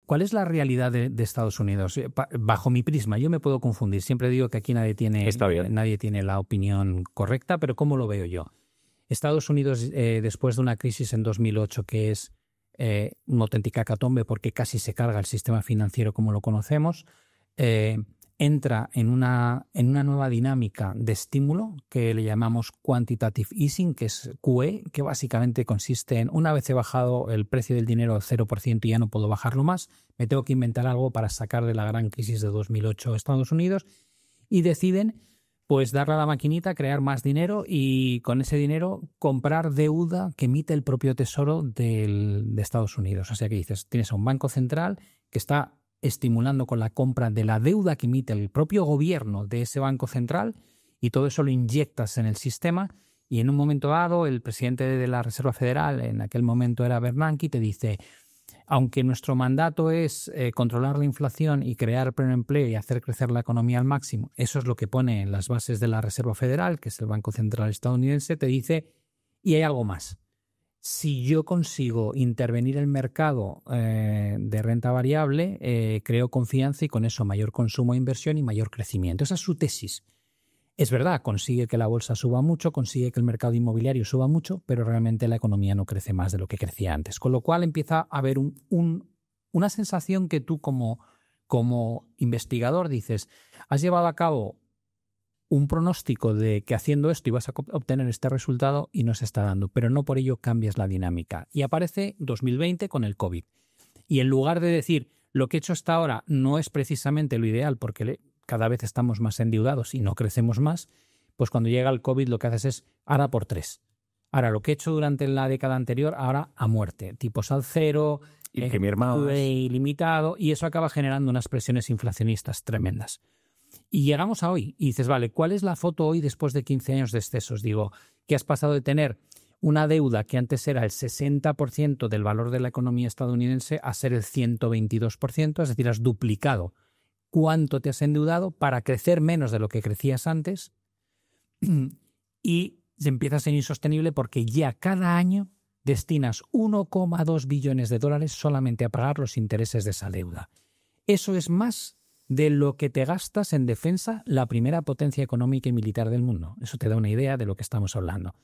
¿Cuál es la realidad de Estados Unidos? Bajo mi prisma, yo me puedo confundir. Siempre digo que aquí nadie tiene la opinión correcta, pero ¿cómo lo veo yo? Estados Unidos, después de una crisis en 2008 que es una auténtica hecatombe porque casi se carga el sistema financiero como lo conocemos, entra en una nueva dinámica de estímulo que le llamamos quantitative easing, que es QE, que básicamente consiste en una vez he bajado el precio del dinero al 0% y ya no puedo bajarlo más, me tengo que inventar algo para sacar de la gran crisis de 2008 a Estados Unidos, y deciden pues darle a la maquinita, crear más dinero y con ese dinero comprar deuda que emite el propio Tesoro de Estados Unidos. O sea que dices, tienes a un banco central que está estimulando con la compra de la deuda que emite el propio gobierno de ese banco central y todo eso lo inyectas en el sistema y en un momento dado el presidente de la Reserva Federal, en aquel momento era Bernanke, te dice, aunque nuestro mandato es controlar la inflación y crear pleno empleo y hacer crecer la economía al máximo, eso es lo que pone en las bases de la Reserva Federal, que es el Banco Central estadounidense, te dice, y hay algo más. Si yo consigo intervenir el mercado de renta variable, creo confianza y con eso mayor consumo e inversión y mayor crecimiento. Esa es su tesis. Es verdad, consigue que la bolsa suba mucho, consigue que el mercado inmobiliario suba mucho, pero realmente la economía no crece más de lo que crecía antes. Con lo cual empieza a haber una sensación que tú como investigador dices, has llevado a cabo un pronóstico de que haciendo esto ibas a obtener este resultado y no se está dando, pero no por ello cambias la dinámica. Y aparece 2020 con el COVID. Y en lugar de decir, lo que he hecho hasta ahora no es precisamente lo ideal porque cada vez estamos más endeudados y no crecemos más, pues cuando llega el COVID lo que haces es ahora por 3. Ahora, lo que he hecho durante la década anterior, ahora a muerte. Tipos al cero, ilimitado, y eso acaba generando unas presiones inflacionistas tremendas. Y llegamos a hoy y dices, vale, ¿cuál es la foto hoy después de 15 años de excesos? Digo, que has pasado de tener una deuda que antes era el 60% del valor de la economía estadounidense a ser el 122%, es decir, has duplicado cuánto te has endeudado para crecer menos de lo que crecías antes y empieza a ser insostenible porque ya cada año destinas 1,2 billones de dólares solamente a pagar los intereses de esa deuda. Eso es más de lo que te gastas en defensa la primera potencia económica y militar del mundo. Eso te da una idea de lo que estamos hablando.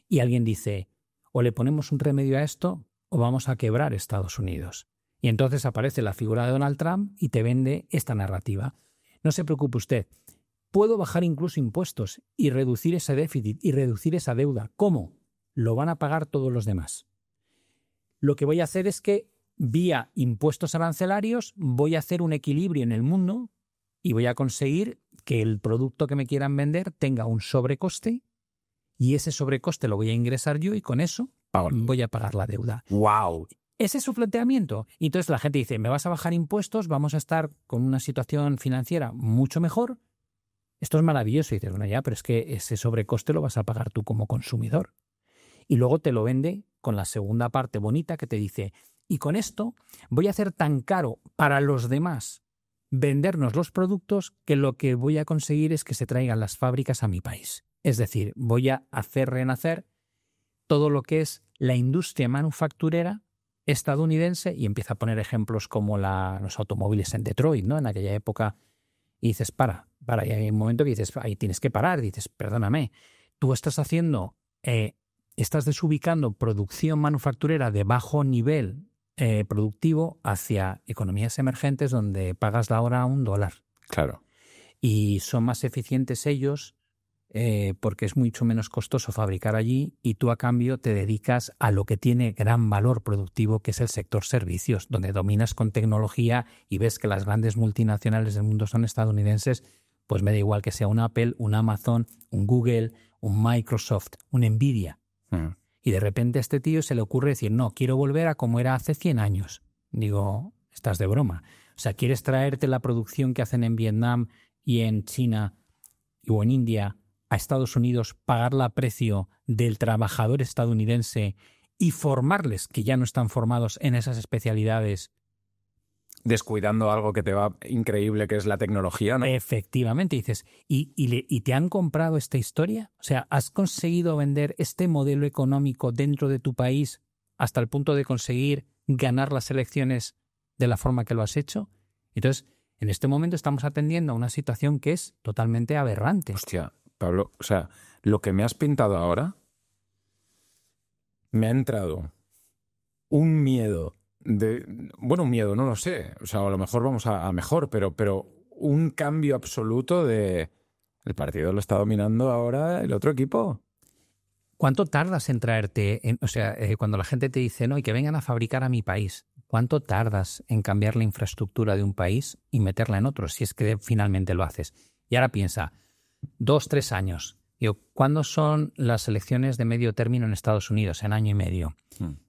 Y alguien dice, o le ponemos un remedio a esto o vamos a quebrar Estados Unidos. Y entonces aparece la figura de Donald Trump y te vende esta narrativa. No se preocupe usted, puedo bajar incluso impuestos y reducir ese déficit y reducir esa deuda. ¿Cómo? Lo van a pagar todos los demás. Lo que voy a hacer es que vía impuestos arancelarios voy a hacer un equilibrio en el mundo y voy a conseguir que el producto que me quieran vender tenga un sobrecoste y ese sobrecoste lo voy a ingresar yo y con eso voy a pagar la deuda. ¡Wow! Ese es su planteamiento. Y entonces la gente dice, me vas a bajar impuestos, vamos a estar con una situación financiera mucho mejor. Esto es maravilloso. Y dices, bueno, ya, pero es que ese sobrecoste lo vas a pagar tú como consumidor. Y luego te lo vende con la segunda parte bonita que te dice, y con esto voy a hacer tan caro para los demás vendernos los productos que lo que voy a conseguir es que se traigan las fábricas a mi país. Es decir, voy a hacer renacer todo lo que es la industria manufacturera estadounidense y empieza a poner ejemplos como los automóviles en Detroit, ¿no? En aquella época. Y dices, para. Y hay un momento que dices, ahí tienes que parar. Dices, perdóname, tú estás haciendo, estás desubicando producción manufacturera de bajo nivel productivo hacia economías emergentes donde pagas la hora a $1. Claro. Y son más eficientes ellos porque es mucho menos costoso fabricar allí y tú a cambio te dedicas a lo que tiene gran valor productivo, que es el sector servicios, donde dominas con tecnología y ves que las grandes multinacionales del mundo son estadounidenses, pues me da igual que sea un Apple, un Amazon, un Google, un Microsoft, un Nvidia. Y de repente a este tío se le ocurre decir, no, quiero volver a como era hace 100 años. Digo, estás de broma. O sea, ¿quieres traerte la producción que hacen en Vietnam y en China o en India a Estados Unidos, pagarla a precio del trabajador estadounidense y formarles, que ya no están formados en esas especialidades? Descuidando algo que te va increíble, que es la tecnología, ¿no? Efectivamente, dices, ¿y te han comprado esta historia? O sea, ¿has conseguido vender este modelo económico dentro de tu país hasta el punto de conseguir ganar las elecciones de la forma que lo has hecho. Entonces, en este momento estamos atendiendo a una situación que es totalmente aberrante. Hostia, Pablo, o sea, lo que me has pintado ahora me ha entrado un miedo un miedo, no lo sé. O sea, a lo mejor vamos a mejor, pero un cambio absoluto de... El partido lo está dominando ahora el otro equipo. ¿Cuánto tardas en traerte? Cuando la gente te dice, no, y que vengan a fabricar a mi país, ¿cuánto tardas en cambiar la infraestructura de un país y meterla en otro, si es que finalmente lo haces? Y ahora piensa, 2, 3 años. Digo, ¿cuándo son las elecciones de medio término en Estados Unidos? En año y medio.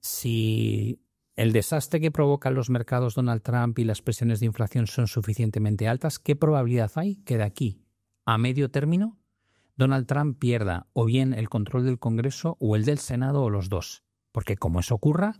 Si el desastre que provocan los mercados Donald Trump y las presiones de inflación son suficientemente altas, ¿qué probabilidad hay que de aquí a medio término Donald Trump pierda o bien el control del Congreso o el del Senado o los dos? Porque como eso ocurra,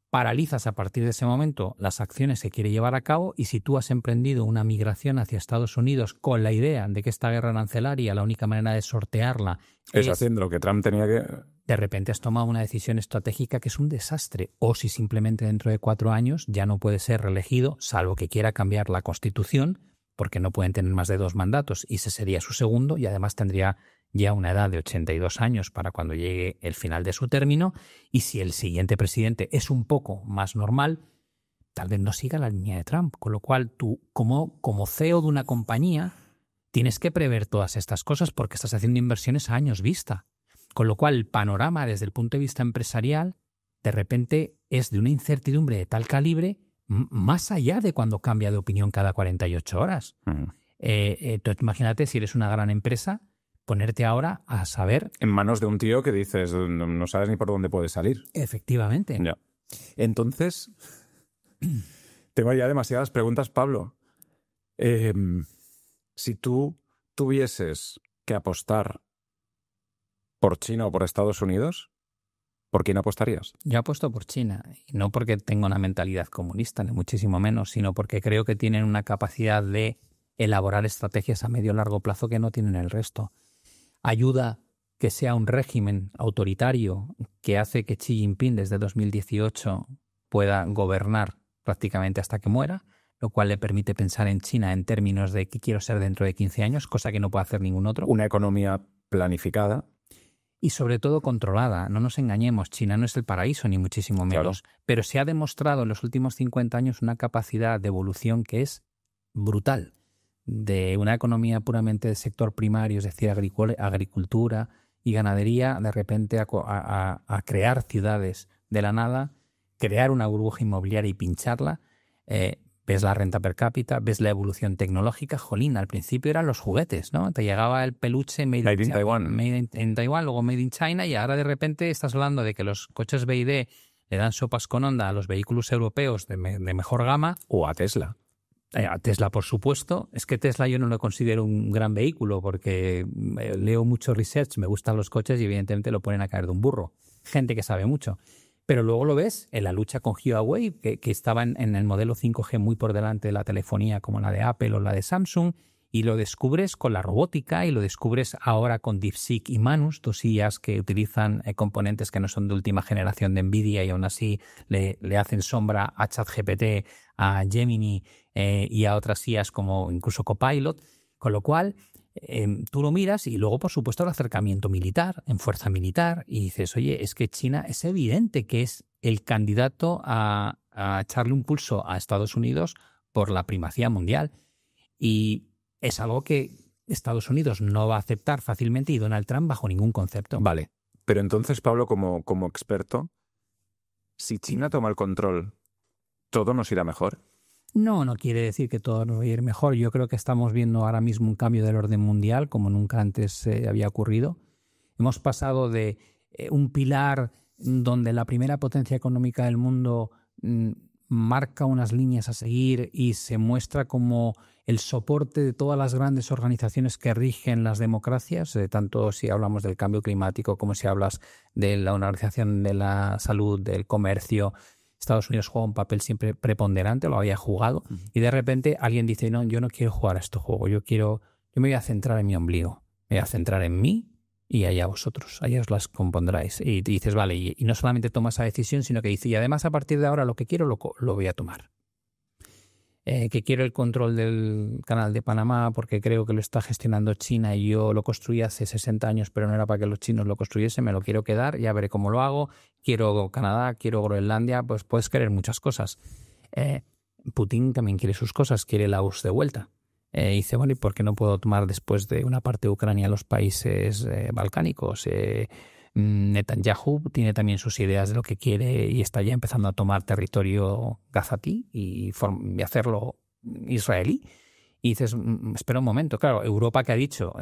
paralizas a partir de ese momento las acciones que quiere llevar a cabo, y si tú has emprendido una migración hacia Estados Unidos con la idea de que esta guerra arancelaria, la única manera de sortearla es haciendo lo que Trump tenía que... De repente has tomado una decisión estratégica que es un desastre. O si simplemente dentro de 4 años ya no puede ser reelegido, salvo que quiera cambiar la Constitución, porque no pueden tener más de 2 mandatos, y ese sería su segundo, y además tendría ya una edad de 82 años para cuando llegue el final de su término, y si el siguiente presidente es un poco más normal, tal vez no siga la línea de Trump, con lo cual tú, como CEO de una compañía, tienes que prever todas estas cosas porque estás haciendo inversiones a años vista, con lo cual el panorama desde el punto de vista empresarial de repente es de una incertidumbre de tal calibre más allá de cuando cambia de opinión cada 48 horas. Entonces, imagínate, si eres una gran empresa, ponerte ahora a saber... En manos de un tío que dices, no sabes ni por dónde puede salir. Efectivamente. Ya. Entonces, tengo ya demasiadas preguntas, Pablo. Si tú tuvieses que apostar por China o por Estados Unidos, ¿por quién apostarías? Yo apuesto por China, y no porque tenga una mentalidad comunista, ni muchísimo menos, sino porque creo que tienen una capacidad de elaborar estrategias a medio y largo plazo que no tienen el resto. Ayuda que sea un régimen autoritario que hace que Xi Jinping desde 2018 pueda gobernar prácticamente hasta que muera, lo cual le permite pensar en China en términos de qué quiero ser dentro de 15 años, cosa que no puede hacer ningún otro. Una economía planificada. Y sobre todo controlada. No nos engañemos, China no es el paraíso, ni muchísimo menos. Claro. Pero se ha demostrado en los últimos 50 años una capacidad de evolución que es brutal. De una economía puramente del sector primario, es decir, agricultura y ganadería, de repente a crear ciudades de la nada, crear una burbuja inmobiliaria y pincharla. Ves la renta per cápita, ves la evolución tecnológica. Jolín, al principio eran los juguetes, ¿no? Te llegaba el peluche made in Taiwan. Made in Taiwan, luego made in China, y ahora de repente estás hablando de que los coches BYD le dan sopas con onda a los vehículos europeos de mejor gama. O a Tesla. A Tesla, por supuesto. Es que Tesla yo no lo considero un gran vehículo porque leo mucho research, me gustan los coches y evidentemente lo ponen a caer de un burro. Gente que sabe mucho. Pero luego lo ves en la lucha con Huawei, que estaba en el modelo 5G muy por delante de la telefonía como la de Apple o la de Samsung, y lo descubres con la robótica y lo descubres ahora con DeepSeek y Manus, 2 IAs que utilizan componentes que no son de última generación de NVIDIA y aún así le hacen sombra a ChatGPT, a Gemini y a otras IAs como incluso Copilot, con lo cual... tú lo miras y luego, por supuesto, el acercamiento militar, en fuerza militar, y dices, oye, es que China es evidente que es el candidato a echarle un pulso a Estados Unidos por la primacía mundial. Y es algo que Estados Unidos no va a aceptar fácilmente y Donald Trump bajo ningún concepto. Vale, pero entonces, Pablo, como experto, si China toma el control, ¿todo nos irá mejor? No quiere decir que todo nos va a ir mejor. Yo creo que estamos viendo ahora mismo un cambio del orden mundial como nunca antes había ocurrido. Hemos pasado de un pilar donde la primera potencia económica del mundo marca unas líneas a seguir y se muestra como el soporte de todas las grandes organizaciones que rigen las democracias, tanto si hablamos del cambio climático como si hablas de la Organización de la Salud, del comercio. Estados Unidos juega un papel siempre preponderante, lo había jugado, y de repente alguien dice, no, yo no quiero jugar a este juego, yo me voy a centrar en mi ombligo, me voy a centrar en mí y allá vosotros, allá os las compondráis. Y dices, vale, y no solamente toma esa decisión, sino que dice, y además a partir de ahora lo que quiero lo voy a tomar. que quiero el control del canal de Panamá porque creo que lo está gestionando China y yo lo construí hace 60 años, pero no era para que los chinos lo construyesen, me lo quiero quedar, ya veré cómo lo hago, quiero Canadá, quiero Groenlandia, pues puedes querer muchas cosas. Putin también quiere sus cosas, quiere la URSS de vuelta. Dice, bueno, ¿y por qué no puedo tomar después de una parte de Ucrania los países balcánicos? Netanyahu tiene también sus ideas de lo que quiere y está ya empezando a tomar territorio gazatí y hacerlo israelí. Y dices, espera un momento, claro, Europa que ha dicho,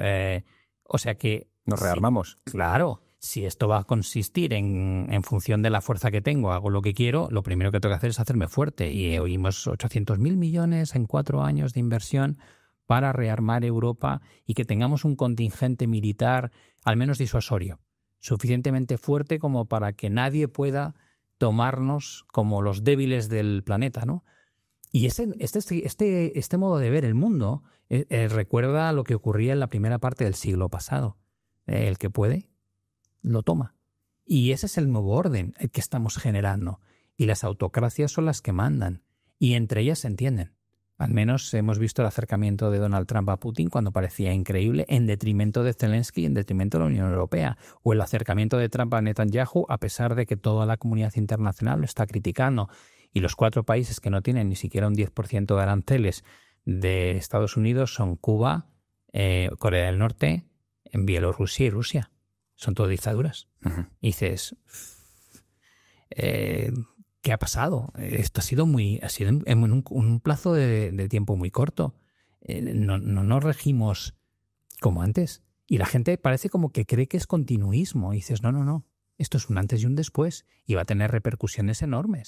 o sea que... Nos rearmamos. Sí, claro, si esto va a consistir en función de la fuerza que tengo, hago lo que quiero, lo primero que tengo que hacer es hacerme fuerte. Y oímos 800.000 millones en 4 años de inversión para rearmar Europa y que tengamos un contingente militar al menos disuasorio, suficientemente fuerte como para que nadie pueda tomarnos como los débiles del planeta, ¿no? Y este modo de ver el mundo recuerda lo que ocurría en la primera parte del siglo pasado. El que puede, lo toma. Y ese es el nuevo orden que estamos generando. Y las autocracias son las que mandan. Y entre ellas se entienden. Al menos hemos visto el acercamiento de Donald Trump a Putin cuando parecía increíble, en detrimento de Zelensky y en detrimento de la Unión Europea. O el acercamiento de Trump a Netanyahu, a pesar de que toda la comunidad internacional lo está criticando. Y los 4 países que no tienen ni siquiera un 10% de aranceles de Estados Unidos son Cuba, Corea del Norte, Bielorrusia y Rusia. Son todas dictaduras. Uh-huh. Y dices, ¿qué ha pasado? Esto ha sido en un plazo de tiempo muy corto. No nos regimos como antes. Y la gente parece como que cree que es continuismo. Y dices, no. Esto es un antes y un después. Y va a tener repercusiones enormes.